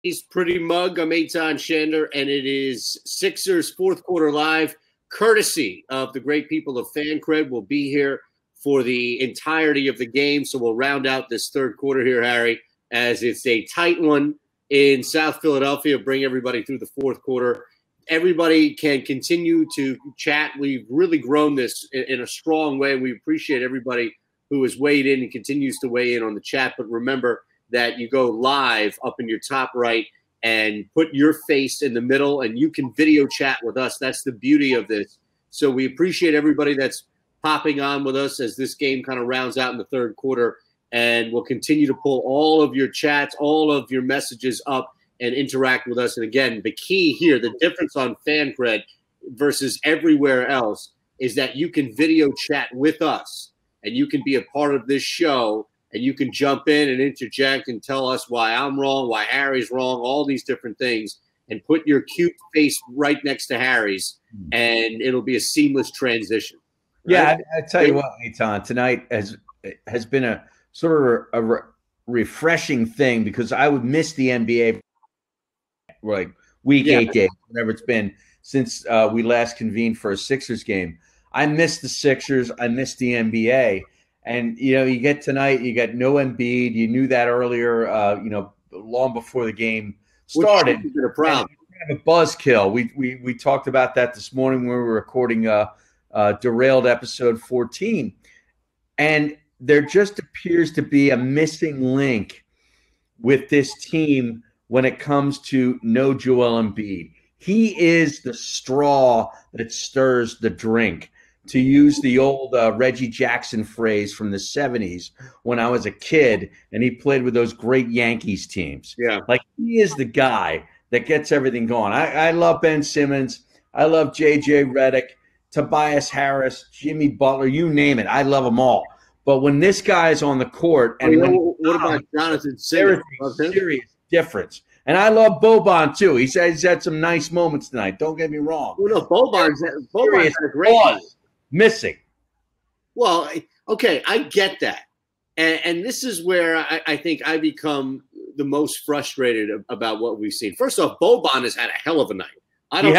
He's Pretty Mug. I'm Eitan Shander, and it is Sixers fourth quarter live, courtesy of the great people of FanCred. We'll be here for the entirety of the game, so we'll round out this third quarter here, Harry, as it's a tight one in South Philadelphia. Bring everybody through the fourth quarter. Everybody can continue to chat. We've really grown this in a strong way. We appreciate everybody who has weighed in and continues to weigh in on the chat. But remember that you go live up in your top right and put your face in the middle, and you can video chat with us. That's the beauty of this. So we appreciate everybody that's popping on with us as this game kind of rounds out in the third quarter. And we'll continue to pull all of your chats, all of your messages up and interact with us. And again, the key here, the difference on FanCred versus everywhere else is that you can video chat with us and you can be a part of this show. And you can jump in and interject and tell us why I'm wrong, why Harry's wrong, all these different things, and put your cute face right next to Harry's, and it'll be a seamless transition. Right? Yeah, I tell you what, Eitan, tonight has been a sort of a refreshing thing because I would miss the NBA like week 8 days, whatever it's been since we last convened for a Sixers game. I miss the Sixers. I miss the NBA. And, you know, you get tonight, you got no Embiid. You knew that earlier, long before the game started. Which is a problem. A buzzkill. We talked about that this morning when we were recording Derailed episode 14. And there just appears to be a missing link with this team when it comes to no Joel Embiid. He is the straw that stirs the drink. To use the old Reggie Jackson phrase from the 70s when I was a kid and he played with those great Yankees teams. Yeah. Like he is the guy that gets everything going. I love Ben Simmons. I love J.J. Redick, Tobias Harris, Jimmy Butler, you name it. I love them all. But when this guy is on the court and what about Jonathan Simmons? There's a serious difference. And I love Boban too. He's had some nice moments tonight. Don't get me wrong. Well, no, Boban's had a great game. Missing. Well, okay, I get that. And this is where I think I become the most frustrated about what we've seen. First off, Boban has had a hell of a night. I don't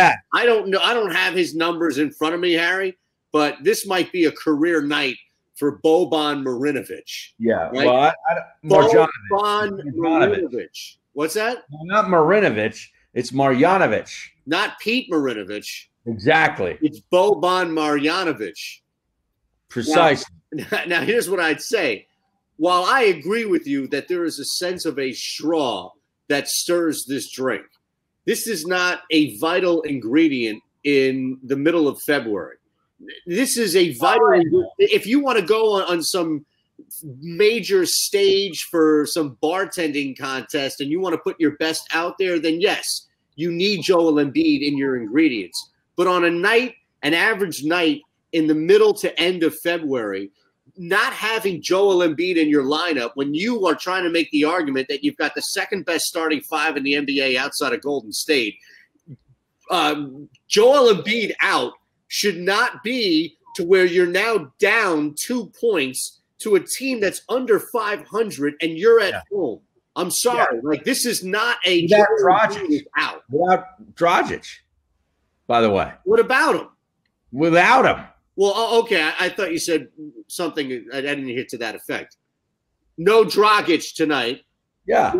know. I don't have his numbers in front of me, Harry, but this might be a career night for Boban Marinovic. Yeah. Right? Well, Boban Marinovic. What's that? No, not Marinovic. It's Marjanovic. Not Pete Marinovic. Exactly. It's Boban Marjanovic. Precisely. Now, here's what I'd say. While I agree with you that there is a sense of a straw that stirs this drink, this is not a vital ingredient in the middle of February. This is a vital – if you want to go on some major stage for some bartending contest and you want to put your best out there, then yes, you need Joel Embiid in your ingredients. But on an average night in the middle to end of February, not having Joel Embiid in your lineup when you are trying to make the argument that you've got the second best starting five in the NBA outside of Golden State, Joel Embiid out should not be to where you're now down 2 points to a team that's under 500 and you're at home. I'm sorry. Yeah. Like, this is not a without Dragic. Out. Without Dragic. By the way. What about him? Without him. Well, okay. I thought you said something. I didn't hear to that effect. No Dragic tonight. Yeah.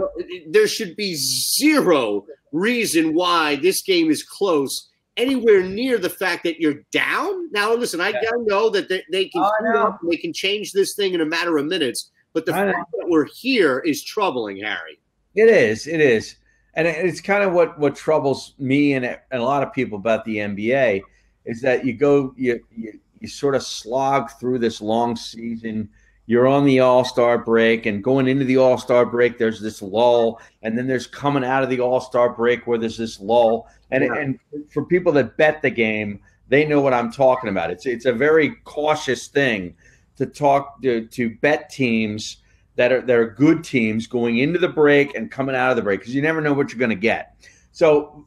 There should be zero reason why this game is close anywhere near the fact that you're down. Now, listen, I know that they can change this thing in a matter of minutes, but the fact that we're here is troubling, Harry. It is. And it's kind of what troubles me and a lot of people about the NBA is that you sort of slog through this long season. You're on the All-Star break, and going into the All-Star break, there's this lull, and then there's coming out of the All-Star break where there's this lull. And for people that bet the game, they know what I'm talking about. It's a very cautious thing to bet teams that are good teams going into the break and coming out of the break because you never know what you're going to get. So,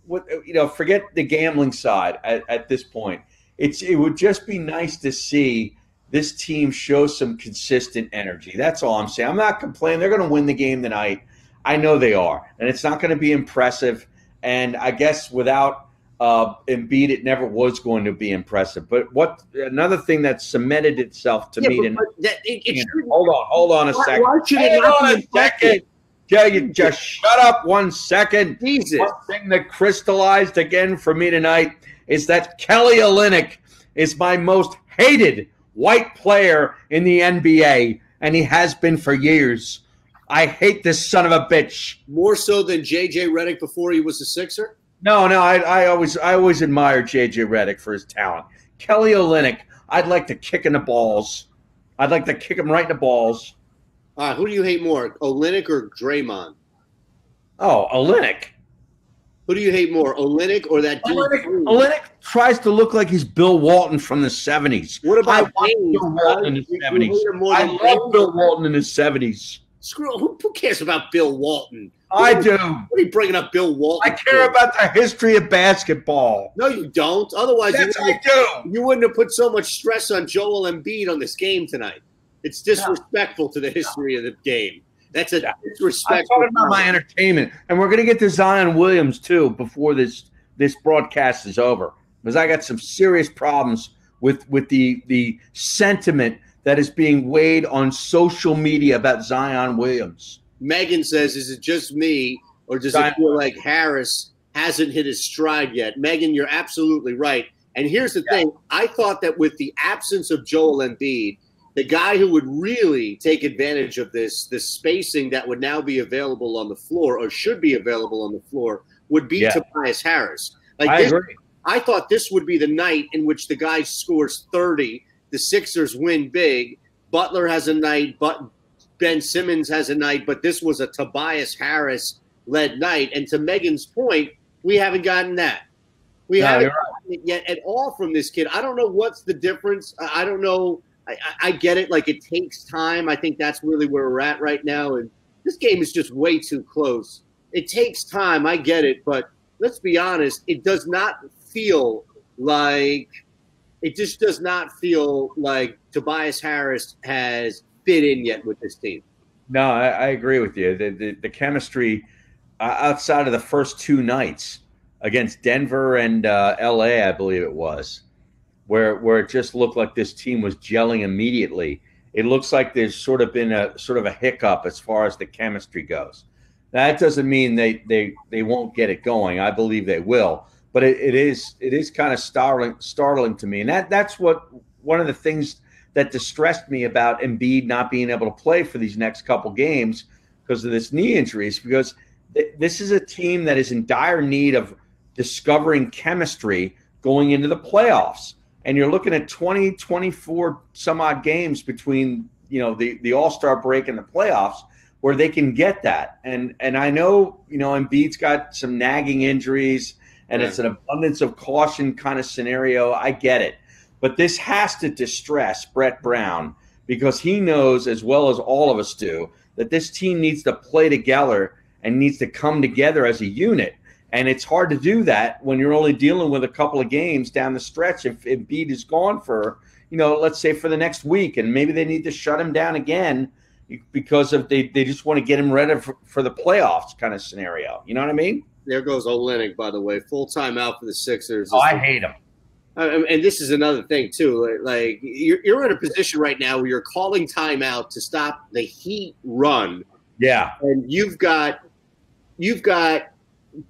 forget the gambling side at this point. It would just be nice to see this team show some consistent energy. That's all I'm saying. I'm not complaining. They're going to win the game tonight. I know they are, and it's not going to be impressive. And I guess without Embiid, it never was going to be impressive. But what another thing that cemented itself to me tonight. Hold on a second. Why should it not be impressive? Yeah, you just shut up 1 second. Jesus. One thing that crystallized again for me tonight is that Kelly Olynyk is my most hated white player in the NBA, and he has been for years. I hate this son of a bitch. More so than J.J. Redick before he was a Sixer? No, I always admired J.J. Redick for his talent. Kelly Olynyk, I'd like to kick in the balls. I'd like to kick him right in the balls. Who do you hate more, Olynyk or Draymond? Oh, Olynyk. Who do you hate more, Olynyk or that dude? Olynyk tries to look like he's Bill Walton from the 70s. What about Bill Walton in his 70s? I love Bill Walton in his 70s. Screw, who cares about Bill Walton? I do. What are you bringing up Bill Walton? I care about the history of basketball. No, you don't. Otherwise, yes, you wouldn't have put so much stress on Joel Embiid on this game tonight. It's disrespectful to the history of the game. That's a disrespectful. I'm talking about my entertainment, and we're going to get to Zion Williams too before this broadcast is over, because I got some serious problems with the sentiment that is being weighed on social media about Zion Williams. Megan says, is it just me, or does it feel like Harris hasn't hit his stride yet? Megan, you're absolutely right. And here's the thing. I thought that with the absence of Joel Embiid, the guy who would really take advantage of this spacing that would now be available on the floor, or should be available on the floor, would be Tobias Harris. I agree. I thought this would be the night in which the guy scores 30, the Sixers win big, Butler has a night, but Ben Simmons has a night, but this was a Tobias Harris-led night. And to Megan's point, we haven't gotten that. We haven't gotten it yet at all from this kid. I don't know what's the difference. I don't know. I get it. Like, it takes time. I think that's really where we're at right now. And this game is just way too close. It takes time. I get it. But let's be honest. It does not feel like – it just does not feel like Tobias Harris has fit in yet with this team. No, I agree with you. The chemistry outside of the first two nights against Denver and L.A., I believe it was, where it just looked like this team was gelling immediately. It looks like there's sort of been a hiccup as far as the chemistry goes. That doesn't mean they won't get it going. I believe they will, but it is kind of startling to me, and that's what one of the things that distressed me about Embiid not being able to play for these next couple games because of this knee injuries. Because this is a team that is in dire need of discovering chemistry going into the playoffs. And you're looking at 20, 24 some odd games between, the All-Star break and the playoffs where they can get that. And I know, Embiid's got some nagging injuries and it's an abundance of caution kind of scenario. I get it. But this has to distress Brett Brown because he knows, as well as all of us do, that this team needs to play together and needs to come together as a unit. And it's hard to do that when you're only dealing with a couple of games down the stretch. If Embiid is gone for, let's say for the next week, and maybe they need to shut him down again because of they just want to get him ready for the playoffs kind of scenario. You know what I mean? There goes Olynyk, by the way. Full time out for the Sixers. Oh, I hate him. And this is another thing, too. Like you're in a position right now where you're calling timeout to stop the Heat run. Yeah. And you've got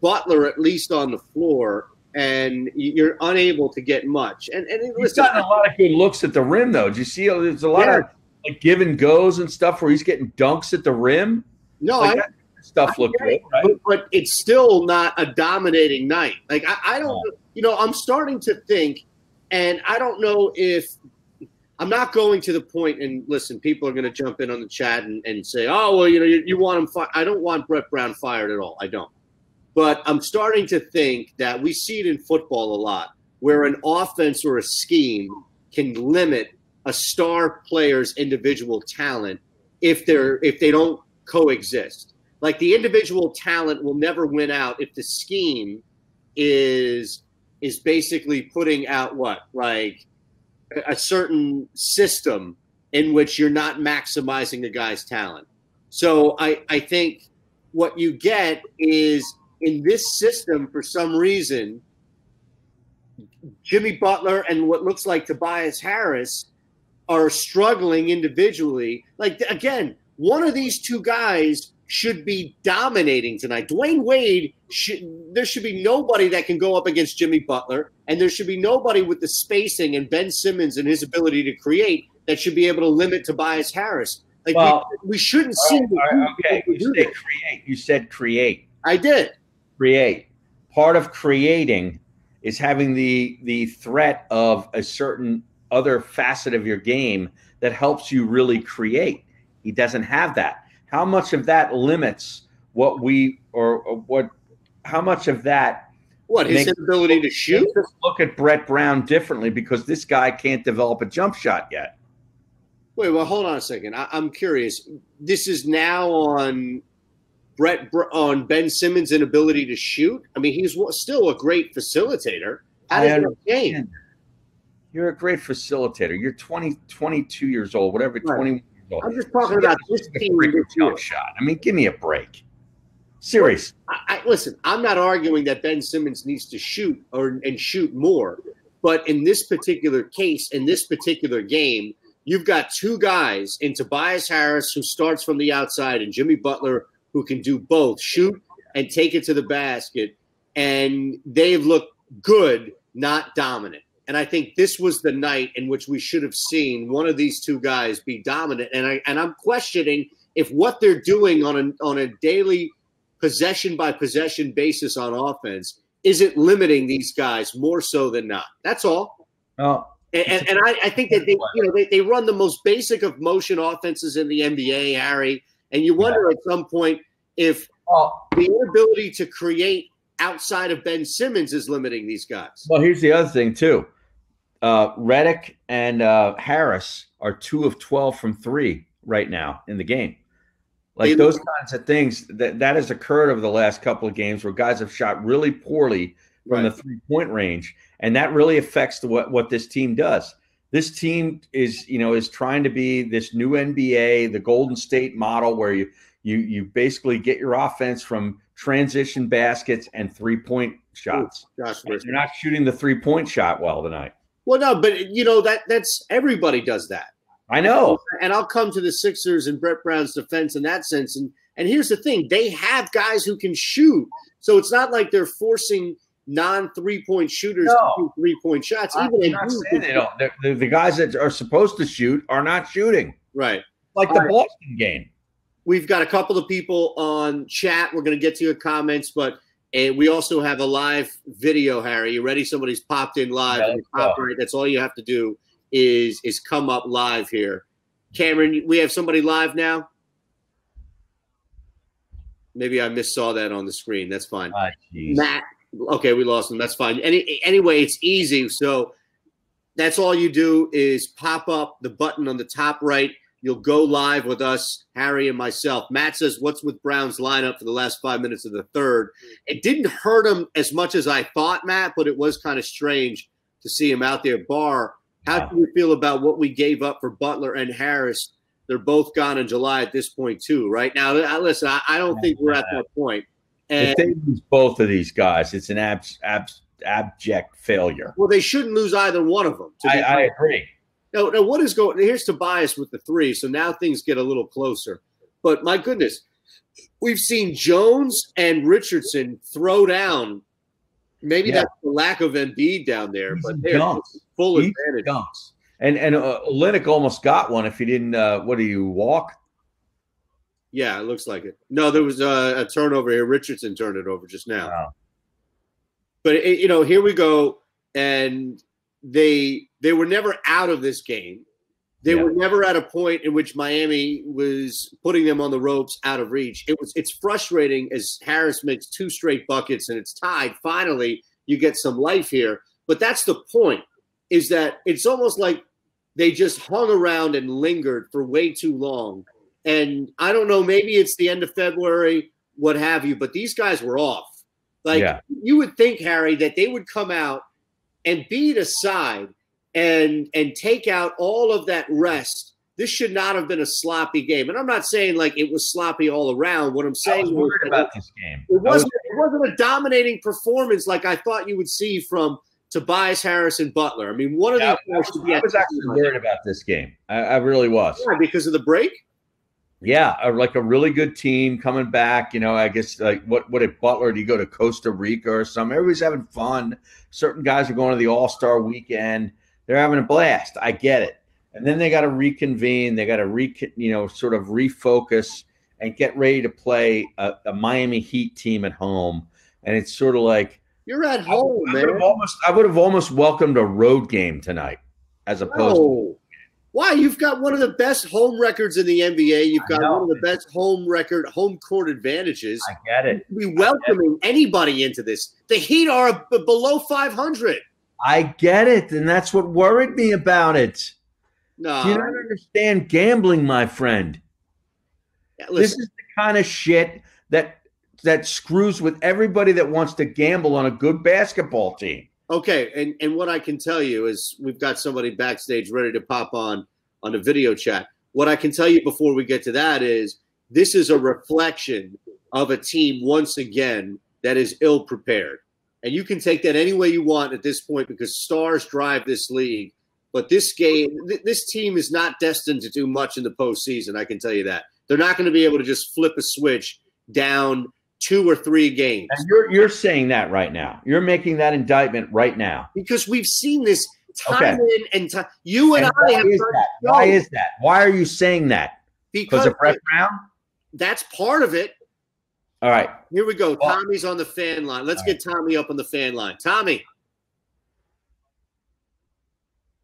Butler at least on the floor, and you're unable to get much. And he's gotten a lot of good looks at the rim, though. Do you see? There's a lot of like give and goes and stuff where he's getting dunks at the rim. No, that stuff looked good, right? But it's still not a dominating night. Like I don't. I'm starting to think, and I don't know if I'm not going to the point. And listen, people are going to jump in on the chat and say, "Oh, well, you want him fired." I don't want Brett Brown fired at all. I don't. But I'm starting to think that we see it in football a lot, where an offense or a scheme can limit a star player's individual talent if they don't coexist. Like the individual talent will never win out if the scheme is basically putting out like a certain system in which you're not maximizing the guy's talent. So I think what you get is in this system, for some reason, Jimmy Butler and what looks like Tobias Harris are struggling individually. Like, again, one of these two guys should be dominating tonight. Dwayne Wade, there should be nobody that can go up against Jimmy Butler, and there should be nobody with the spacing and Ben Simmons and his ability to create that should be able to limit Tobias Harris. Like, well, we shouldn't see. Okay, you said create. I did. Create. Part of creating is having the threat of a certain other facet of your game that helps you really create. He doesn't have that. How much of that limits what we how much of that his inability to shoot? Look at Brett Brown differently because this guy can't develop a jump shot yet. Wait, well, hold on a second. I'm curious. This is now on on Ben Simmons' inability to shoot. I mean, he's still a great facilitator. How does that game? You're a great facilitator. You're 22 years old, whatever, right. 21 years old. I'm just talking about this team. Jump shot. I mean, give me a break. Serious. Listen, I'm not arguing that Ben Simmons needs to shoot and shoot more. But in this particular case, in this particular game, you've got two guys in Tobias Harris, who starts from the outside, and Jimmy Butler, who can do both, shoot and take it to the basket. And they've looked good, not dominant. And I think this was the night in which we should have seen one of these two guys be dominant. And I'm questioning if what they're doing on a daily possession by possession basis on offense isn't limiting these guys more so than not. That's all. Oh. And I think that they run the most basic of motion offenses in the NBA, Harry. And you wonder at some point if the inability to create outside of Ben Simmons is limiting these guys. Well, here's the other thing too. Redick and Harris are 2 of 12 from 3 right now in the game. Like those kinds of things that has occurred over the last couple of games where guys have shot really poorly from the 3-point range, and that really affects what this team does. This team is trying to be this new NBA, the Golden State model, where you basically get your offense from transition baskets and 3-point shots. They're not shooting the 3-point shot well tonight. Well, no, but that's everybody does that. I know. And I'll come to the Sixers and Brett Brown's defense in that sense. And here's the thing. They have guys who can shoot. So it's not like they're forcing non-3-point shooters to do 3-point shots. Even they don't. The guys that are supposed to shoot are not shooting. Right. Like the Boston game. We've got a couple of people on chat. We're going to get to your comments, but we also have a live video, Harry. You ready? Somebody's popped in live. That's all you have to do is come up live here. Cameron, we have somebody live now? Maybe I missaw that on the screen. That's fine. Matt. Okay, we lost him. That's fine. Anyway, it's easy. So that's all you do is pop up the button on the top right. You'll go live with us, Harry and myself. Matt says, what's with Brown's lineup for the last 5 minutes of the third? It didn't hurt him as much as I thought, Matt, but it was kind of strange to see him out there. Barr, how do you feel about what we gave up for Butler and Harris? They're both gone in July at this point, too, right? Now, listen, I don't think we're at that point. And if they lose both of these guys, it's an abject failure. Well, they shouldn't lose either one of them. I agree. Now, what is going – here's Tobias with the 3, so now things get a little closer. But, my goodness, we've seen Jones and Richardson throw down. Maybe that's the lack of Embiid down there, but they're full advantage. Dunks. And Olynyk almost got one if he didn't what do you walk? Yeah, it looks like it. No, there was a turnover here. Richardson turned it over just now. Wow. But, here we go, and they were never out of this game. They were never at a point in which Miami was putting them on the ropes out of reach. It's frustrating as Harris makes 2 straight buckets and it's tied. Finally, you get some life here. But that's the point, is that it's almost like they just hung around and lingered for way too long. And I don't know, maybe it's the end of February, what have you, but these guys were off. You would think, Harry, that they would come out and beat aside and take out all of that rest this should not have been a sloppy game. And I'm not saying like it was sloppy all around. What I'm saying I was worried about this game. It wasn't a dominating performance like I thought you would see from Tobias Harris and Butler. I mean, one of these guys should be. I was actually worried about this game. I really was. Yeah, because of the break? Yeah, like a really good team coming back. You know, I guess like what did Butler? Did he go to Costa Rica or something? Everybody's having fun. Certain guys are going to the All-Star weekend. They're having a blast. I get it. And then they got to reconvene. They got to sort of refocus and get ready to play a Miami Heat team at home. And it's sort of like you're at home, man. I would have almost welcomed a road game tonight, as opposed to. Why? You've got one of the best home records in the NBA. You've got one of the best home court advantages. I get it. We're welcoming anybody into this. The Heat are below 500. I get it, and that's what worried me about it. No, you don't understand gambling, my friend. Yeah, this is the kind of shit that screws with everybody that wants to gamble on a good basketball team. Okay, and what I can tell you is we've got somebody backstage ready to pop on the video chat. What I can tell you before we get to that is this is a reflection of a team once again that is ill-prepared. And you can take that any way you want at this point because stars drive this league. But this team is not destined to do much in the postseason, I can tell you that. They're not going to be able to just flip a switch down 2 or 3 games. And you're saying that right now. You're making that indictment right now. Because we've seen this time in and time. You and I have that? Why is that? Why are you saying that? Because of Brett Brown? That's part of it. All right. Here we go. Tommy's on the fan line. Let's get Tommy up on the fan line. Tommy.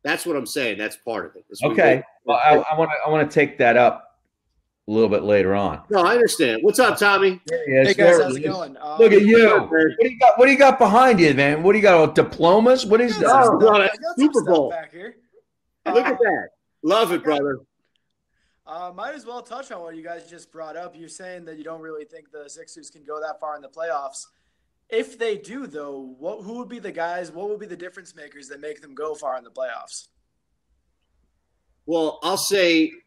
That's what I'm saying. That's part of it. Okay. Well, I want to take that up a little bit later on. No, I understand. What's up, Tommy? Hey guys, how's it going? Look at you. What do you got behind you, man? What do you got? Diplomas? What is that? Oh, Super Bowl. Back here. Look at that. Love it, brother. Might as well touch on what you guys just brought up. You're saying that you don't really think the Sixers can go that far in the playoffs. If they do, though, who would be the guys? What would be the difference makers that make them go far in the playoffs? Well, I'll say –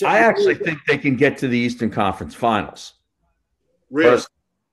I actually think they can get to the Eastern Conference Finals. Really?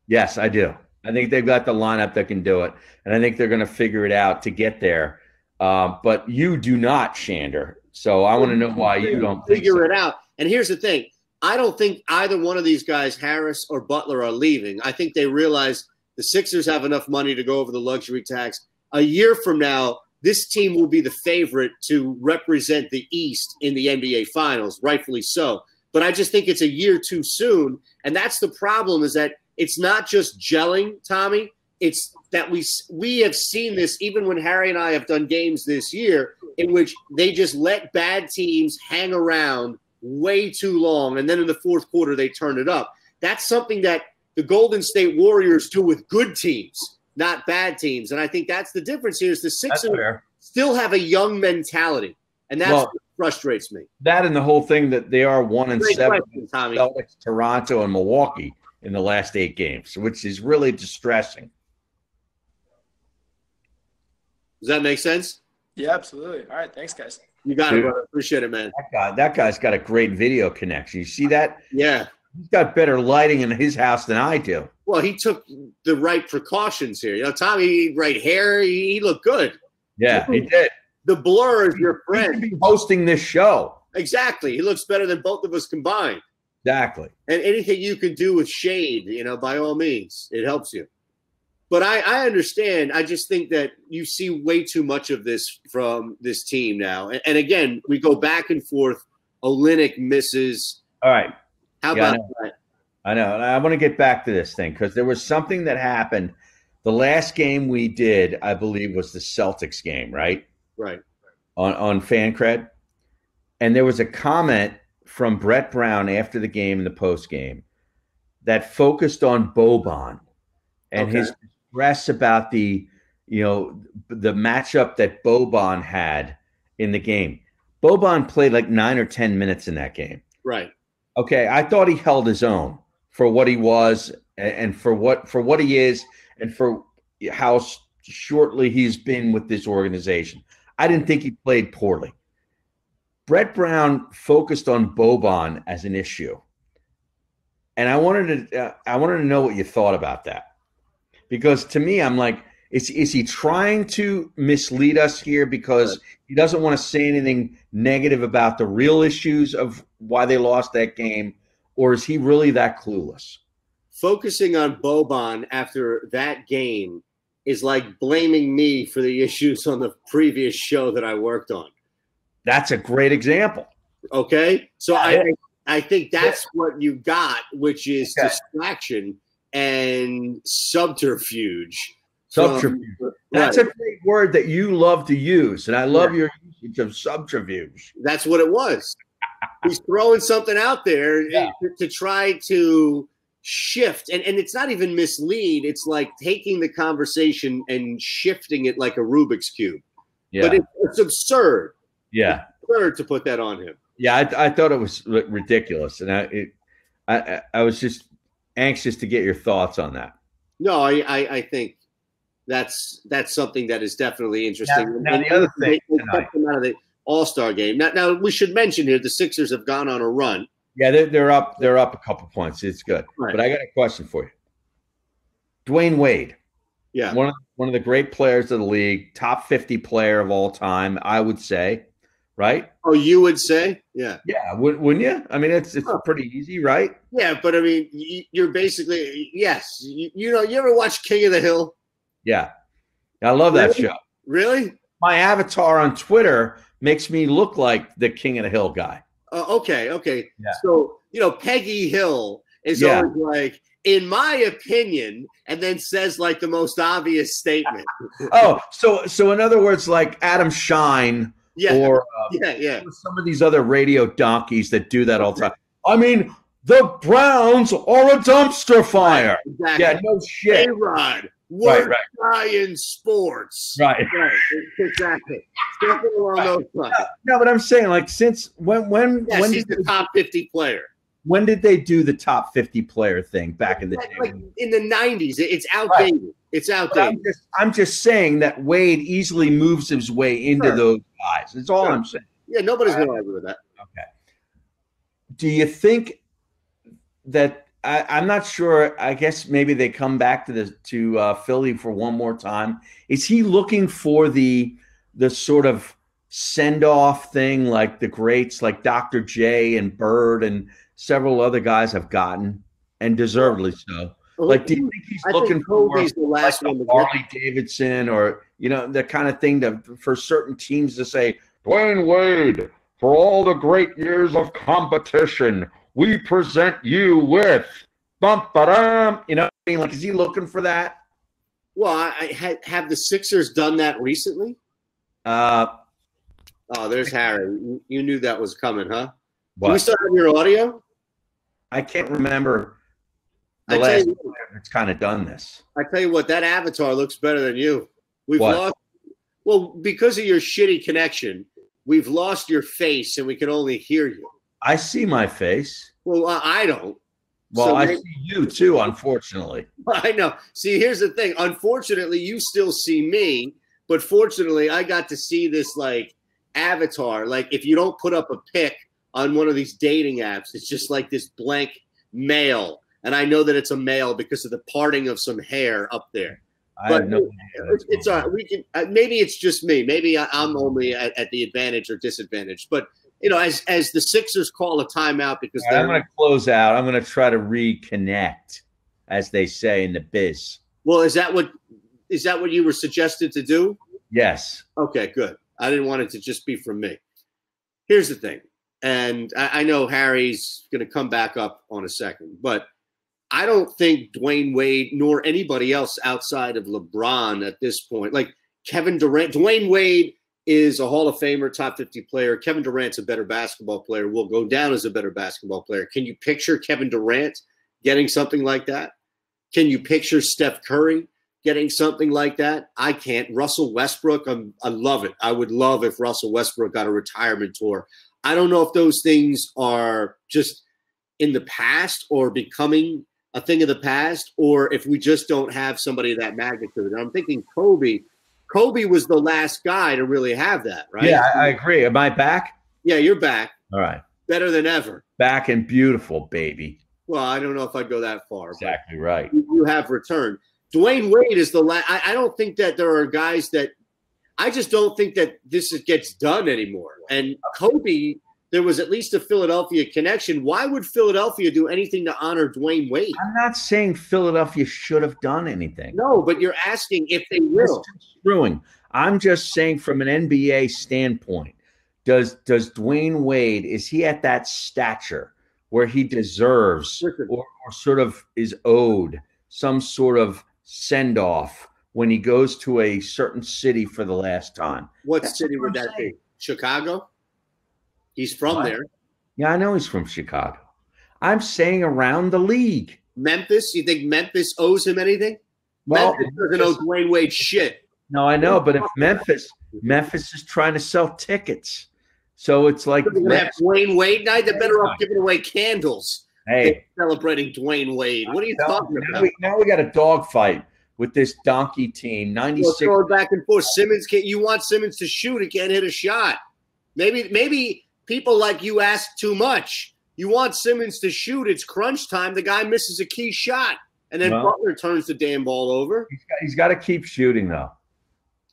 Yes, I do. I think they've got the lineup that can do it, and I think they're going to figure it out to get there. But you do not, Shander. So I want to know why you don't figure it out. And here's the thing. I don't think either one of these guys, Harris or Butler, are leaving. I think they realize the Sixers have enough money to go over the luxury tax. A year from now, this team will be the favorite to represent the East in the NBA Finals, rightfully so. But I just think it's a year too soon. And that's the problem, is that it's not just gelling, Tommy. It's that we have seen this even when Harry and I have done games this year in which they just let bad teams hang around way too long. And then in the fourth quarter, they turn it up. That's something that the Golden State Warriors do with good teams, not bad teams. And I think that's the difference here is the Sixers still have a young mentality. And that's what frustrates me. That and the whole thing that they are 1-7, Celtics, Toronto, and Milwaukee in the last 8 games, which is really distressing. Does that make sense? Yeah, absolutely. All right. Thanks, guys. You got it, brother. Appreciate it, man. That guy's got a great video connection. You see that? Yeah. He's got better lighting in his house than I do. Well, he took the right precautions here. You know, Tommy, right hair, he looked good. Yeah, he did. The blur is your friend. He should be hosting this show. Exactly. He looks better than both of us combined. Exactly. And anything you can do with shade, you know, by all means, it helps you. But I understand. I just think that you see way too much of this from this team now. And again, we go back and forth. Olynyk misses. All right. How about that? I know. And I want to get back to this thing because there was something that happened. The last game we did, I believe, was the Celtics game, right? Right. On FanCred. And there was a comment from Brett Brown after the game and the post game that focused on Boban and his stress about the matchup that Boban had in the game. Boban played like 9 or 10 minutes in that game. Right. Okay, I thought he held his own for what he was and for what he is and for how shortly he's been with this organization. I didn't think he played poorly. Brett Brown focused on Boban as an issue, and I wanted to know what you thought about that, because to me, I'm like, is he trying to mislead us here because he doesn't want to say anything negative about the real issues of why they lost that game, or is he really that clueless? Focusing on Boban after that game is like blaming me for the issues on the previous show that I worked on. That's a great example. Okay. So I think that's what you got, which is distraction and subterfuge. Subterfuge. That's a great word that you love to use, and I love your usage of subterfuge. That's what it was. He's throwing something out there to try to shift, and it's not even mislead. It's like taking the conversation and shifting it like a Rubik's Cube. Yeah. But it's absurd. Yeah. It's absurd to put that on him. Yeah, I thought it was ridiculous, and I was just anxious to get your thoughts on that. No, I think that's something that is definitely interesting. Now the other thing tonight, out of the All-Star game. Now we should mention here the Sixers have gone on a run. Yeah, they're up a couple points. It's good. Right. But I got a question for you. Dwayne Wade. Yeah. One of the great players of the league, top 50 player of all time, I would say, right? Oh, you would say? Yeah. Yeah, wouldn't you? I mean, it's pretty easy, right? Yeah, but I mean, you're basically, yes. You know, you ever watch King of the Hill? Yeah. I love that show. Really? My avatar on Twitter makes me look like the King of the Hill guy. Okay. Yeah. So, Peggy Hill is always like, in my opinion, and then says like the most obvious statement. So in other words, like Adam Shine or some of these other radio donkeys that do that all the time. I mean, the Browns are a dumpster fire. Exactly. Yeah, no shit. A-Rod. Work in sports. Right. Exactly. Something along those lines. No, but I'm saying, like, since when he's the top 50 player. When did they do the top 50 player thing back in the day? Like in the 90s. It's outdated. Right. It's outdated. I'm just saying that Wade easily moves his way into those guys. That's all I'm saying. Yeah, nobody's going to argue with that. Okay. Do you think that I'm not sure. I guess maybe they come back to Philly for one more time. Is he looking for the sort of send-off thing like the greats like Dr. J and Bird and several other guys have gotten, and deservedly so? Like, do you think he's looking for the last like one, Harley Davidson, or the kind of thing for certain teams to say, Dwayne Wade, for all the great years of competition, we present you with bum-ba-dum. Like, is he looking for that? Well, have the Sixers done that recently? There's Harry. You knew that was coming, huh? What? Do we still have your audio? I can't remember the last time it's kind of done this. I tell you what, that avatar looks better than you. We've lost. Well, because of your shitty connection, we've lost your face, and we can only hear you. I see my face. Well, I don't. Well, so I see you too, unfortunately. I know. See, here's the thing. Unfortunately, you still see me, but fortunately, I got to see this like avatar. Like, if you don't put up a pic on one of these dating apps, it's just like this blank male, and I know that it's a male because of the parting of some hair up there. I have no idea. It's all right. We can. Maybe it's just me. Maybe I'm only at the advantage or disadvantage, but. As the Sixers call a timeout because I'm going to close out. I'm going to try to reconnect, as they say in the biz. Well, is that what you were suggested to do? Yes. Okay, good. I didn't want it to just be from me. Here's the thing, and I know Harry's going to come back up on a second, but I don't think Dwayne Wade nor anybody else outside of LeBron at this point, like Kevin Durant, Dwayne Wade is a Hall of Famer, top 50 player. Kevin Durant's a better basketball player, will go down as a better basketball player. Can you picture Kevin Durant getting something like that? Can you picture Steph Curry getting something like that? I can't. Russell Westbrook, I love it. I would love if Russell Westbrook got a retirement tour. I don't know if those things are just in the past or becoming a thing of the past, or if we just don't have somebody of that magnitude. And I'm thinking Kobe was the last guy to really have that, right? Yeah, I agree. Am I back? Yeah, you're back. All right. Better than ever. Back and beautiful, baby. Well, I don't know if I'd go that far. Exactly right. You have returned. Dwayne Wade is the last. I don't think that there are guys that – I just don't think that this gets done anymore. And Kobe, there was at least a Philadelphia connection. Why would Philadelphia do anything to honor Dwayne Wade? I'm not saying Philadelphia should have done anything. No, but you're asking if they will. Screwing. I'm just saying from an NBA standpoint, does Dwayne Wade, is he at that stature where he deserves or sort of is owed some sort of send-off when he goes to a certain city for the last time? What city would that be? Chicago? He's from there. Yeah, I know he's from Chicago. I'm saying around the league. Memphis? You think Memphis owes him anything? Well, Memphis doesn't owe Dwayne Wade shit. No, I know, but if Memphis is trying to sell tickets, so it's like they're gonna have Dwayne Wade night. They're better off giving away candles. Hey, celebrating Dwayne Wade. What are you talking about? Now we got a dogfight with this donkey team. 96. Going back and forth. Simmons can't. You want Simmons to shoot? He can't hit a shot. Maybe people like you ask too much. You want Simmons to shoot. It's crunch time. The guy misses a key shot, and then Butler turns the damn ball over. He's got to keep shooting though.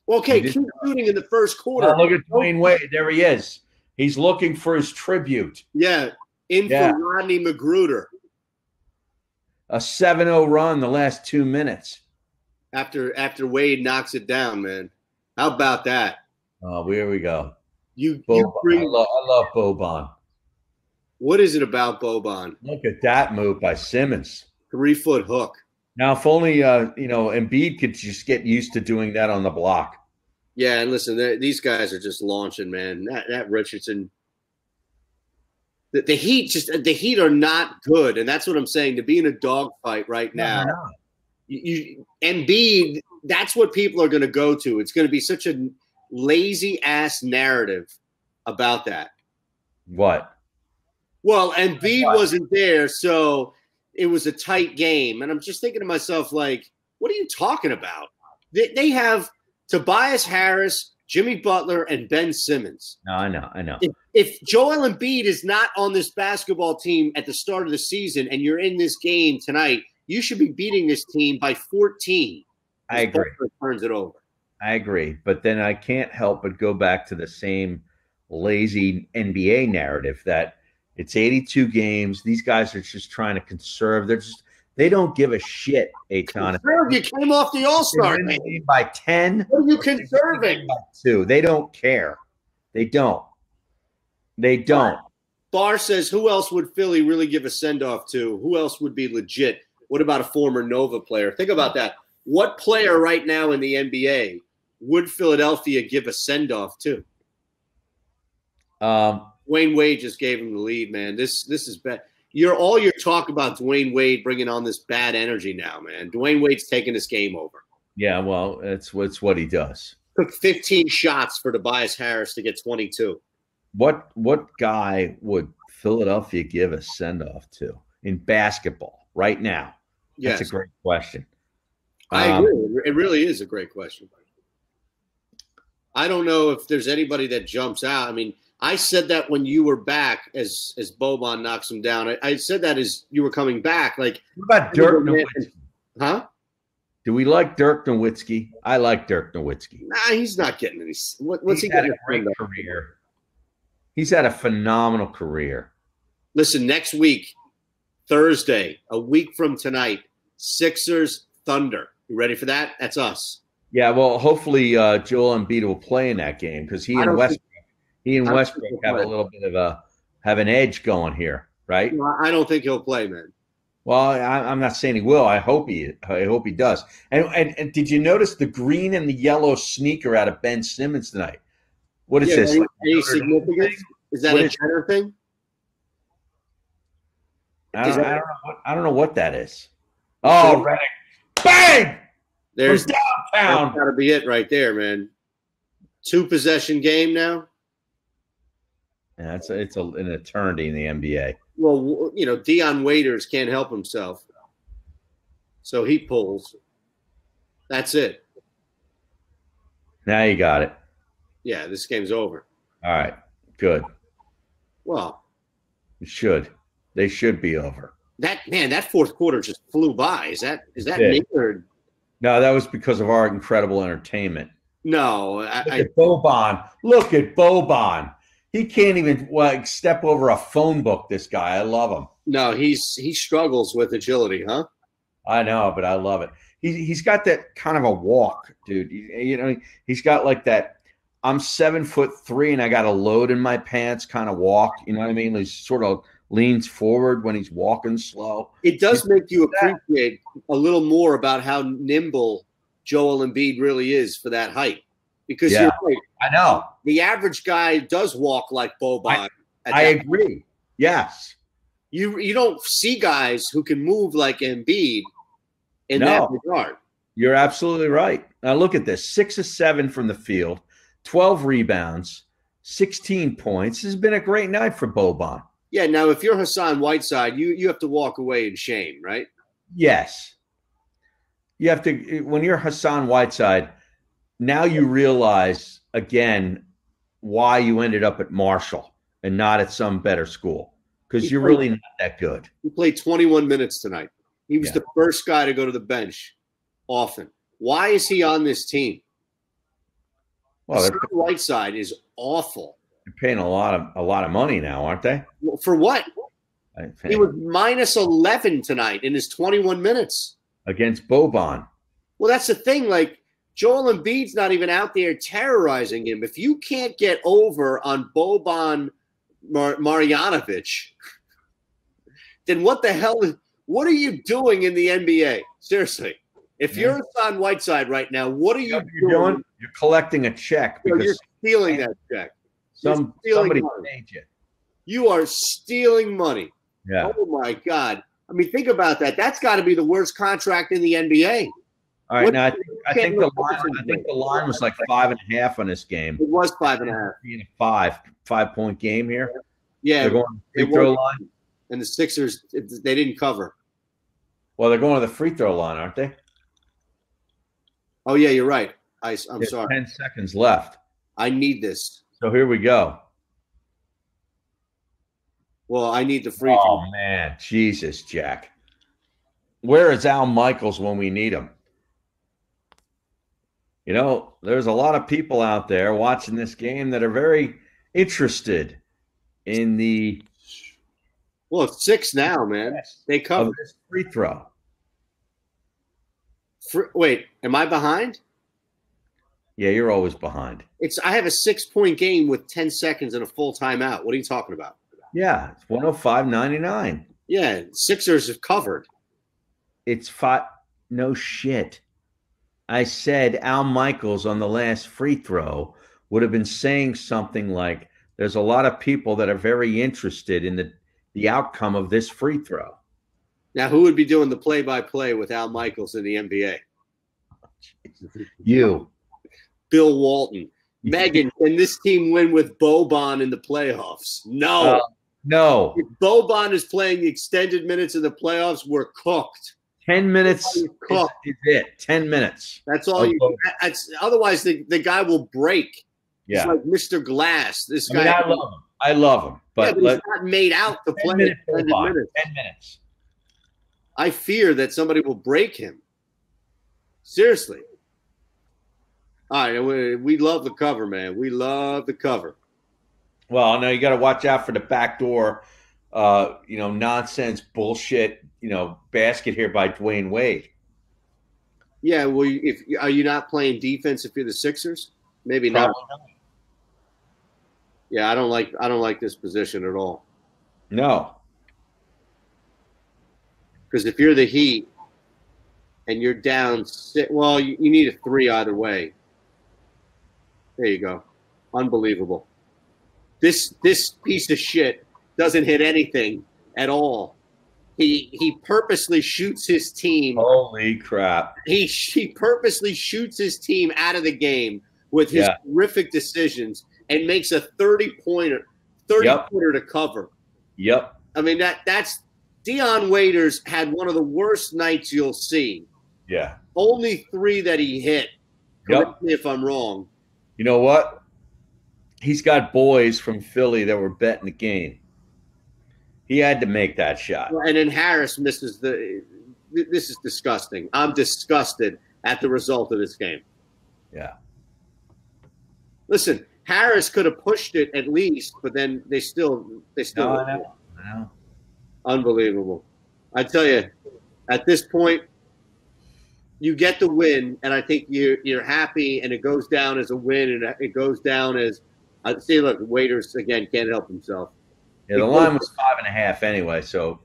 Okay, keep shooting in the first quarter. Look at Dwayne Wade. There he is. He's looking for his tribute. Yeah, for Rodney Magruder. A 7-0 run the last 2 minutes. After Wade knocks it down, man. How about that? Oh, here we go. I love Boban. What is it about Boban? Look at that move by Simmons. 3-foot hook. Now, if only Embiid could just get used to doing that on the block. Yeah, and listen, these guys are just launching, man. That Richardson, the Heat are not good, and that's what I'm saying. To be in a dogfight right now, Embiid, that's what people are going to go to. It's going to be such a lazy ass narrative about that. What? Well, Embiid wasn't there, so it was a tight game, and I'm just thinking to myself, like, what are you talking about? They have Tobias Harris, Jimmy Butler, and Ben Simmons. No, I know. If Joel Embiid is not on this basketball team at the start of the season and you're in this game tonight, you should be beating this team by 14. I agree. Butler turns it over. I agree. But then I can't help but go back to the same lazy NBA narrative that it's 82 games. These guys are just trying to conserve. They don't give a shit, Eitan. You came off the All-Star game by 10. What are you conserving? By 2. They don't care. They don't. Barr says, who else would Philly really give a send-off to? Who else would be legit? What about a former Nova player? Think about that. What player right now in the NBA would Philadelphia give a send-off to? Dwayne Wade just gave him the lead, man. This is bad. All your talk about Dwayne Wade bringing on this bad energy now, man. Dwayne Wade's taking this game over. Yeah, well, it's what he does. Took 15 shots for Tobias Harris to get 22. What guy would Philadelphia give a send-off to in basketball right now? Yes. That's a great question. I agree. It really is a great question. I don't know if there's anybody that jumps out. I mean, I said that when you were back as Boban knocks him down. I said that as you were coming back. Like, what about Dirk Nowitzki? Huh? Do we like Dirk Nowitzki? I like Dirk Nowitzki. Nah, he's not getting any. What's he had getting? A great career. He's had a phenomenal career. Listen, next week, Thursday, a week from tonight, Sixers Thunder. You ready for that? That's us. Yeah, well, hopefully Joel Embiid will play in that game because he and Westbrook have a little bit of have an edge going here, right? No, I don't think he'll play, man. Well, I'm not saying he will. I hope he does. And did you notice the green and the yellow sneaker out of Ben Simmons tonight? What is this? Any significance? Is that a Jenner thing? I don't know what that is. Oh, Redick. Bang! There's downtown. That's got to be it right there, man. 2-possession game now. Yeah, it's an eternity in the NBA. Well, Dion Waiters can't help himself, so he pulls. That's it. Now you got it. Yeah, this game's over. All right, good. Well, It should. They should be over. that fourth quarter just flew by. Is that did. me or No, that was because of our incredible entertainment. no? Look at Boban. Look at Boban. He can't even step over a phone book, this guy. I love him. No, he struggles with agility, huh? I know, but I love it. He's got that kind of a walk, dude. He's got like that. I'm 7'3" and I got a load in my pants kind of walk. You know what I mean? He sort of leans forward when he's walking slow. It does make you appreciate a little more about how nimble Joel Embiid really is for that height. Because you're right. I know. The average guy does walk like Boban. I agree. Yes. You don't see guys who can move like Embiid in that regard. You're absolutely right. Now look at this. 6 of 7 from the field, 12 rebounds, 16 points. This has been a great night for Boban. Yeah, now if you're Hassan Whiteside, you have to walk away in shame, right? Yes. You have to, when you're Hassan Whiteside, now you realize again why you ended up at Marshall and not at some better school, because you're really not that good. He played 21 minutes tonight. He was the first guy to go to the bench often. Why is he on this team? Well, Hassan Whiteside is awful. They're paying a lot of money now, aren't they? Well, for what? He was minus 11 tonight in his 21 minutes against Boban. Well, that's the thing. Like, Joel Embiid's not even out there terrorizing him. If you can't get over on Boban Marjanovic, then what the hell what are you doing in the NBA? Seriously. If you're Hassan Whiteside right now, what are you doing? You're collecting a check because you're stealing that check. Somebody paid you. You are stealing money. Yeah. Oh my God. I mean, think about that. That's got to be the worst contract in the NBA. All right, now I think the line was like 5.5 on this game. It was 5.5. Being a 5-point game here. Yeah, they're going to the free throw line, and the Sixers they didn't cover. Well, they're going to the free throw line, aren't they? Oh yeah, you're right. I'm sorry. 10 seconds left. I need this. So here we go. Well, I need the free throw. Oh man, Jesus, Jack. Where is Al Michaels when we need him? You know, there's a lot of people out there watching this game that are very interested in the. Well, it's 6 now, man. They covered this free throw. Wait, am I behind? Yeah, you're always behind. I have a 6-point game with 10 seconds and a full timeout. What are you talking about? Yeah, it's 105.99. Yeah, Sixers have covered. It's 5. No shit. I said Al Michaels on the last free throw would have been saying something like, there's a lot of people that are very interested in the outcome of this free throw. Now, who would be doing the play-by-play with Al Michaels in the NBA? You. Bill Walton. Megan, can this team win with Boban in the playoffs? No. No. If Boban is playing the extended minutes of the playoffs, we're cooked. 10 minutes is it. 10 minutes. That's all otherwise, the guy will break. Yeah. He's like Mr. Glass. This guy. I love him. But, he's not made out to play 10 minutes. 10 minutes. I fear that somebody will break him. Seriously. All right. We love the cover, man. We love the cover. Well, now you got to watch out for the backdoor, nonsense bullshit, basket here by Dwayne Wade. Yeah. Well, are you not playing defense if you're the Sixers? Maybe not. Yeah, I don't like this position at all. No. Because if you're the Heat and you're down, you need a 3 either way. There you go. Unbelievable. This piece of shit doesn't hit anything at all. He purposely shoots his team. Holy crap. He purposely shoots his team out of the game with his horrific decisions and makes a 30-pointer to cover. Yep. I mean, that's Dion Waiters had one of the worst nights you'll see. Yeah. Only 3 that he hit. Correct me if I'm wrong. You know what? he's got boys from Philly that were betting the game. He had to make that shot. And then Harris misses the. This is disgusting. I'm disgusted at the result of this game. Yeah. Listen, Harris could have pushed it at least, but then they still. No, I know. Unbelievable. I tell you, at this point, you get the win, and I think you're happy, and it goes down as a win, and it goes down as see. Look, Waiters again can't help himself. Yeah, the line was 5.5 anyway, so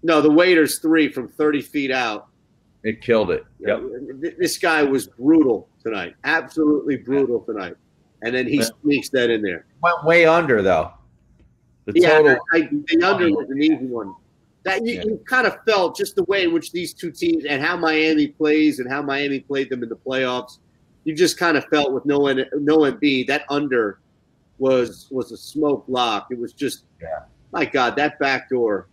no, the Waiters 3 from 30 feet out. It killed it. Yep. This guy was brutal tonight, absolutely brutal tonight, and then he sneaks that in there. Went way under though. The total. The under was an easy one. That you kind of felt just the way in which these two teams and how Miami plays and how Miami played them in the playoffs. You just kind of felt with no Embiid, that under was a smoke lock. It was just, my God, that backdoor.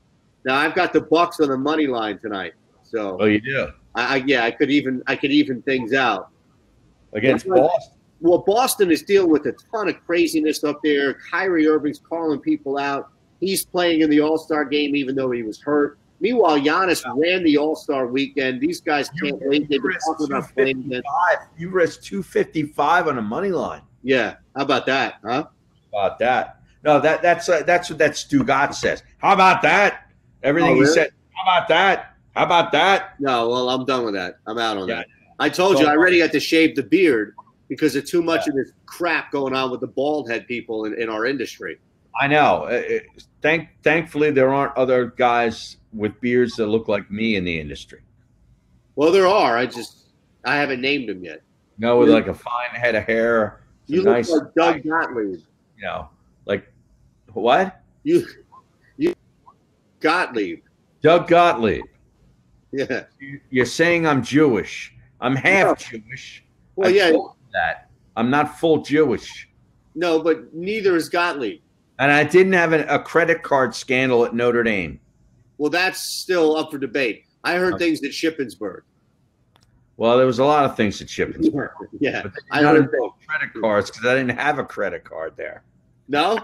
Now I've got the Bucks on the money line tonight, so. Oh, you do? I could even things out against Boston. Well, Boston is dealing with a ton of craziness up there. Kyrie Irving's calling people out. He's playing in the All-Star game even though he was hurt. Meanwhile, Giannis ran the All-Star weekend. These guys can't wait. They've been talking about playing against. You risked 255 on a money line. Yeah, how about that, huh? How about that? No, that's what that Stugat says. How about that? Everything he said. How about that? How about that? No, well, I'm done with that. I'm out on that. I told you I already had to shave the beard because of too much of this crap going on with the bald head people in our industry. I know. Thankfully, there aren't other guys with beards that look like me in the industry. Well, there are. I haven't named them yet. No, with like a fine head of hair. You look like Doug Gottlieb. You know, like what? You Gottlieb. Doug Gottlieb. Yeah. You're saying I'm Jewish. I'm half Jewish. Well, that I'm not full Jewish. No, but neither is Gottlieb. And I didn't have a credit card scandal at Notre Dame. Well, that's still up for debate. I heard things at Shippensburg. Well, there was a lot of things at Shippensburg. Yeah. But I heard credit cards because I didn't have a credit card there. No?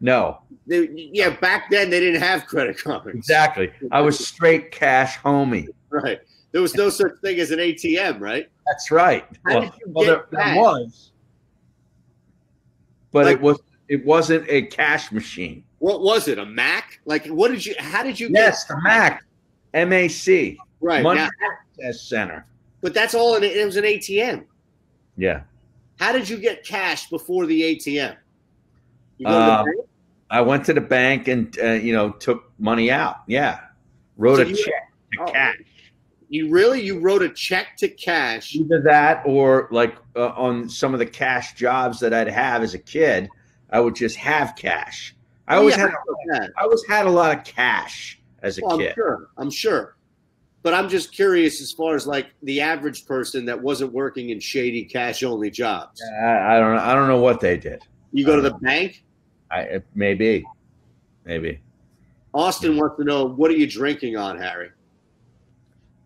No. Back then they didn't have credit cards. Exactly. I was straight cash homie. Right. There was no such thing as an ATM, right? That's right. There was. But it wasn't a cash machine. What was it? A Mac? Like, how did you Yes, the Mac. MAC. Right. Money Access Center. But that's all it was an ATM. Yeah. How did you get cash before the ATM? You go to the bank? I went to the bank and took money out. Yeah. Wrote a check to cash. You wrote a check to cash? Either that or like on some of the cash jobs that I'd have as a kid, I would just have cash. I always had a lot of cash as a kid. I'm sure. But I'm just curious as far as like the average person that wasn't working in shady cash only jobs. I don't know what they did. You go to the bank? Maybe. Austin wants to know, what are you drinking on, Harry?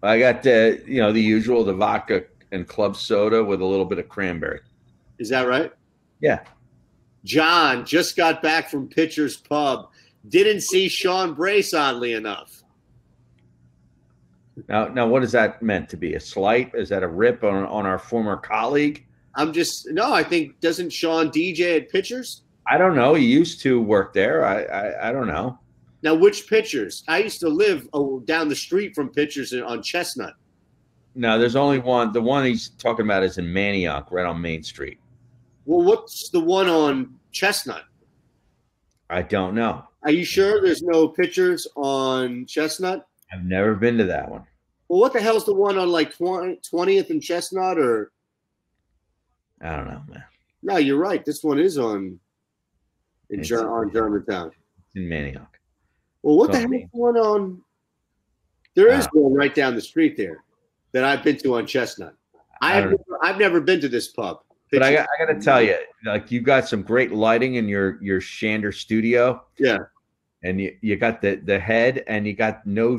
I got the usual, the vodka and club soda with a little bit of cranberry. Is that right? Yeah. John just got back from Pitcher's Pub. Didn't see Sean Brace, oddly enough. Now, what is that meant to be? A slight? Is that a rip on our former colleague? I think, doesn't Sean DJ at Pitchers? I don't know. He used to work there. I don't know. Now, which Pitchers? I used to live down the street from Pitchers on Chestnut. No, there's only one. The one he's talking about is in Manioc, right on Main Street. Well, what's the one on Chestnut? I don't know. Are you sure there's no Pitchers on Chestnut? I've never been to that one. Well, what the hell's the one on like 20th and Chestnut? Or I don't know, man. No, you're right. This one is on Germantown. In Manioc. Well, what the hell is the one on? There is one right down the street there that I've been to on Chestnut. I've never been to this pub. But I got to tell you, like, you got some great lighting in your Shander studio. Yeah. And you got the head, and you got no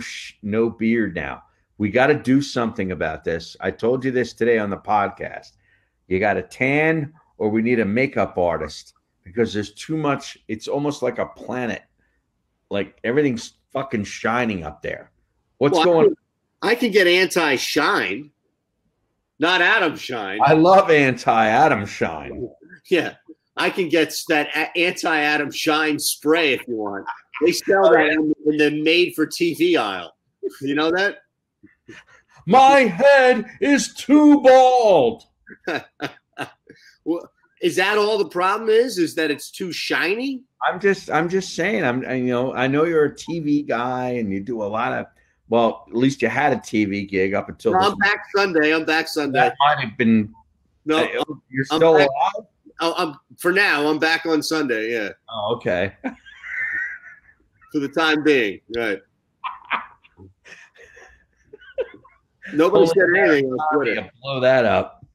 beard now. We got to do something about this. I told you this today on the podcast. You got to tan or we need a makeup artist because there's too much. It's almost like a planet. Like everything's fucking shining up there. What's going on? I can get anti-shine, not Adam Shine. I love anti-Adam Shine. Yeah, I can get that anti-Adam Shine spray if you want. They sell that in the made-for-TV aisle. You know that? My head is too bald. Well, is that all the problem is? Is that it's too shiny? I'm just saying. I know you're a TV guy and you do a lot of. Well, at least you had a TV gig up until. I'm back Sunday. That might have been. No, you're still alive. For now. I'm back on Sunday. Yeah. Oh, okay. For the time being, right? Nobody said anything on Twitter. Blow that up.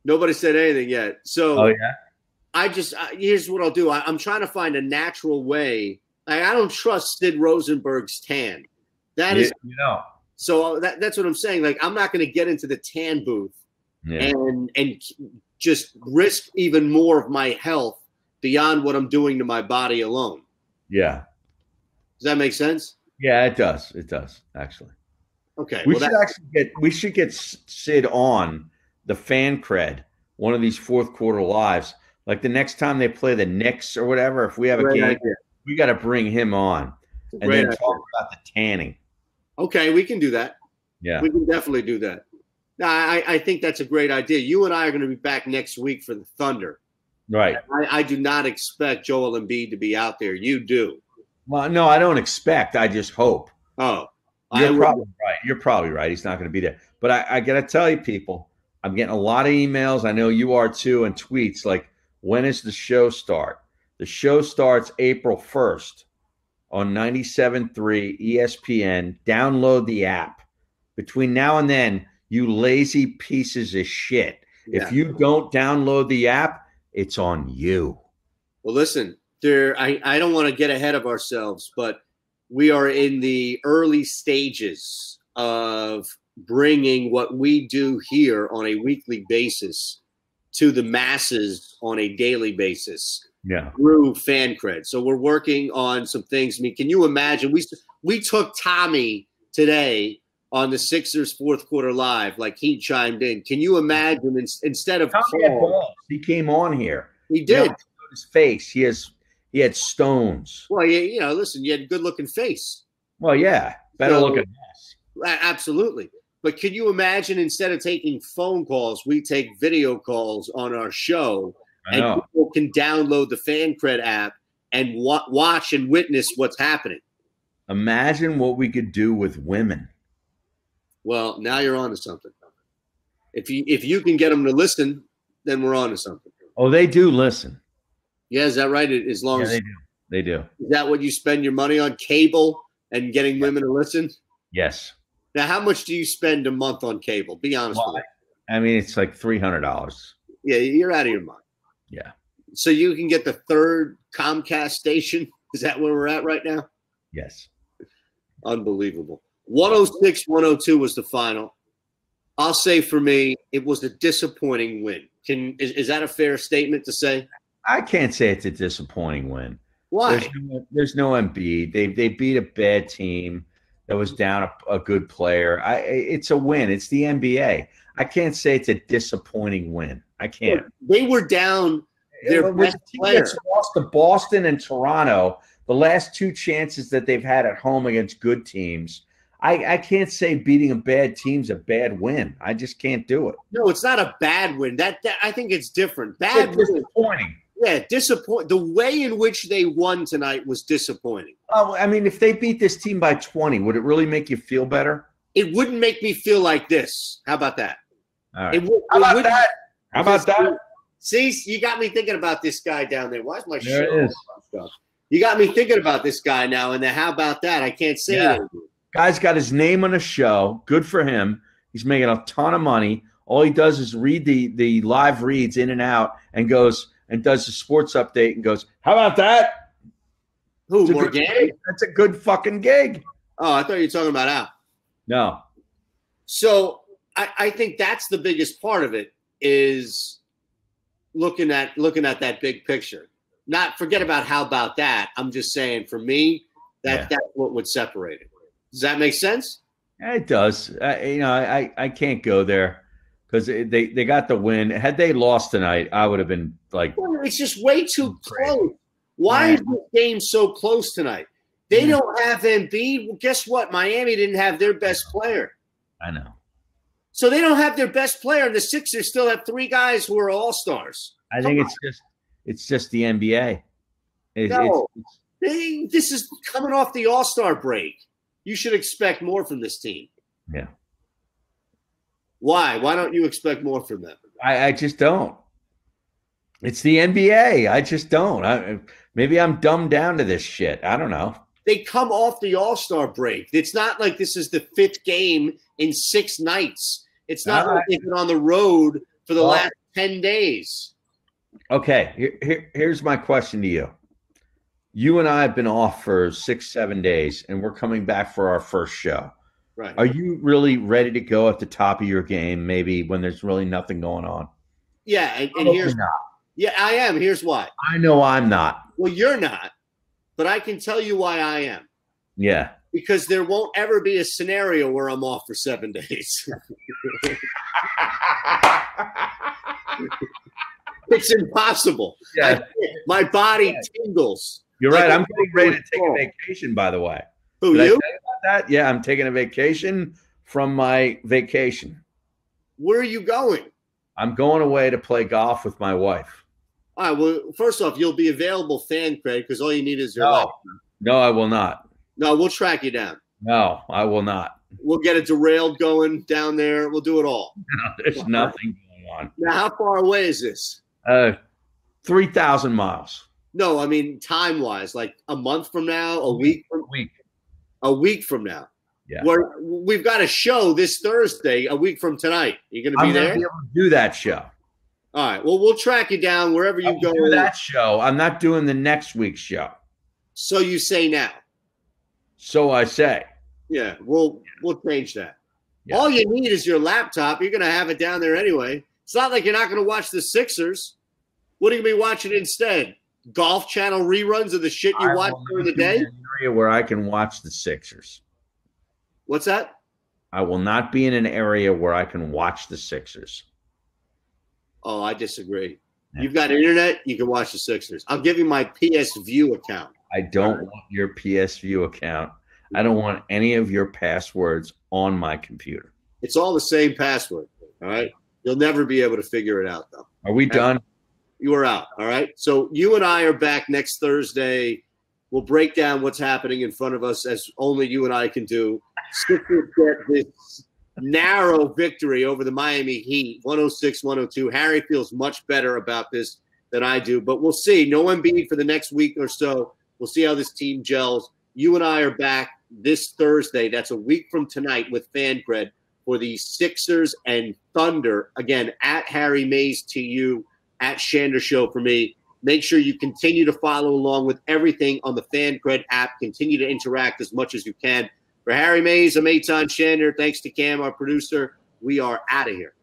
Nobody said anything yet. So, oh yeah. Here's what I'll do. I'm trying to find a natural way. I don't trust Sid Rosenberg's tan. So that's what I'm saying. Like, I'm not going to get into the tan booth and just risk even more of my health beyond what I'm doing to my body alone. Yeah. Does that make sense? Yeah, it does. It does, actually. Okay. We should get Sid on the Fan Cred, one of these fourth quarter lives. Like the next time they play the Knicks or whatever, if we have a game, we got to bring him on and then talk about the tanning. Okay, we can do that. Yeah. We can definitely do that. No, I think that's a great idea. You and I are going to be back next week for the Thunder. Right. I do not expect Joel Embiid to be out there. You do. Well, no, I don't expect. I just hope. Oh. You're probably right. You're probably right. He's not going to be there. But I got to tell you, people, I'm getting a lot of emails. I know you are too, and tweets like, when is the show start? The show starts April 1st on 97.3 ESPN. Download the app. Between now and then, you lazy pieces of shit. Yeah. If you don't download the app, it's on you. Well, listen, I don't want to get ahead of ourselves, but we are in the early stages of bringing what we do here on a weekly basis to the masses on a daily basis through Fan Cred. So we're working on some things. I mean, can you imagine? We took Tommy today on the Sixers fourth quarter live, like he chimed in. Can you imagine instead of Paul, he came on here. He did. You know, his face. He had stones. Well, listen, you had a good looking face. Well, yeah, better looking ass. Absolutely. But can you imagine instead of taking phone calls, we take video calls on our show, and people can download the Fan Cred app and watch and witness what's happening. Imagine what we could do with women. Well, now you're on to something. If you can get them to listen, then we're on to something. Oh, they do listen. Yeah, is that right? As long as they do. Is that what you spend your money on, cable and getting women to listen? Yes. Now, how much do you spend a month on cable? Be honest with me. I mean, it's like $300. Yeah, you're out of your mind. Yeah. So you can get the third Comcast station? Is that where we're at right now? Yes. Unbelievable. 106-102 was the final. I'll say for me, it was a disappointing win. Is that a fair statement to say? I can't say it's a disappointing win. Why? There's no Embiid. They beat a bad team that was down a good player. It's a win. It's the NBA. I can't say it's a disappointing win. I can't. They were down their best player. Lost to Boston and Toronto. The last two chances that they've had at home against good teams. I can't say beating a bad team's a bad win. I just can't do it. No, it's not a bad win. That I think it's different. Bad win. Disappointing. Yeah, disappointing. The way in which they won tonight was disappointing. Oh, I mean, if they beat this team by 20, would it really make you feel better? It wouldn't make me feel like this. How about that? All right. How about that? See, you got me thinking about this guy down there. Why is my there show? It is. You got me thinking about this guy now, and then how about that? I can't say anything. Guy's got his name on a show. Good for him. He's making a ton of money. All he does is read the live reads in and out and goes and does the sports update and goes, how about that? Who, Morgan? That's a good fucking gig. Oh, I thought you were talking about Al. No. So I think that's the biggest part of it is looking at that big picture. Not forget about how about that. I'm just saying, for me, that's what would separate it. Does that make sense? It does. I can't go there because they got the win. Had they lost tonight, I would have been like, it's just way too close. Why is this game so close tonight? They don't have Embiid. Well, guess what? Miami didn't have their best player. I know. So they don't have their best player, and the Sixers still have 3 guys who are all-stars. I think it's just the NBA. This is coming off the All-Star break. You should expect more from this team. Yeah. Why? Why don't you expect more from them? I just don't. It's the NBA. I just don't. Maybe I'm dumbed down to this shit. I don't know. They come off the All-Star break. It's not like this is the 5th game in 6 nights. It's not like they've been on the road for the last 10 days. Okay, here's my question to you. You and I have been off for 6-7 days, and we're coming back for our first show. Right. Are you really ready to go at the top of your game, maybe when there's really nothing going on? Yeah, and here's not. Yeah, I am. Here's why. I know I'm not. Well, you're not, but I can tell you why I am. Yeah. Because there won't ever be a scenario where I'm off for 7 days. It's impossible. Yeah. My body tingles. You're right. I'm getting ready to take a vacation, by the way. Who, Did I you? tell you about that? Yeah, I'm taking a vacation from my vacation. Where are you going? I'm going away to play golf with my wife. All right. Well, first off, you'll be available fan credit because all you need is your laptop. No, I will not. No, we'll track you down. No, I will not. We'll get a derailed going down there. We'll do it all. No, there's nothing going on. Now, how far away is this? 3,000 miles. No, I mean time-wise, like a month from now, a week from now. Yeah. We've got a show this Thursday, a week from tonight. You going to be there? I'm going to be able to do that show. All right. Well, we'll track you down wherever you go. Do that show. I'm not doing the next week's show. So you say now. So I say. Yeah, we'll change that. Yeah. All you need is your laptop. You're going to have it down there anyway. It's not like you're not going to watch the Sixers. What are you going to be watching instead? Golf Channel reruns of the shit you watch during the day? An area where I can watch the Sixers. What's that? I will not be in an area where I can watch the Sixers. Oh, I disagree. Yeah. You've got internet, you can watch the Sixers. I'll give you my PS View account. I don't want your PS View account. I don't want any of your passwords on my computer. It's all the same password, all right? You'll never be able to figure it out, though. Are we done? You are out, all right? So you and I are back next Thursday. We'll break down what's happening in front of us as only you and I can do. Sixers get this narrow victory over the Miami Heat, 106-102. Harry feels much better about this than I do, but we'll see. No Embiid for the next week or so. We'll see how this team gels. You and I are back this Thursday. That's a week from tonight with FanCred for the Sixers and Thunder. Again, at Harry Mays to you, at Shander Show for me. Make sure you continue to follow along with everything on the FanCred app. Continue to interact as much as you can. For Harry Mays, I'm Eitan Shander. Thanks to Cam, our producer. We are out of here.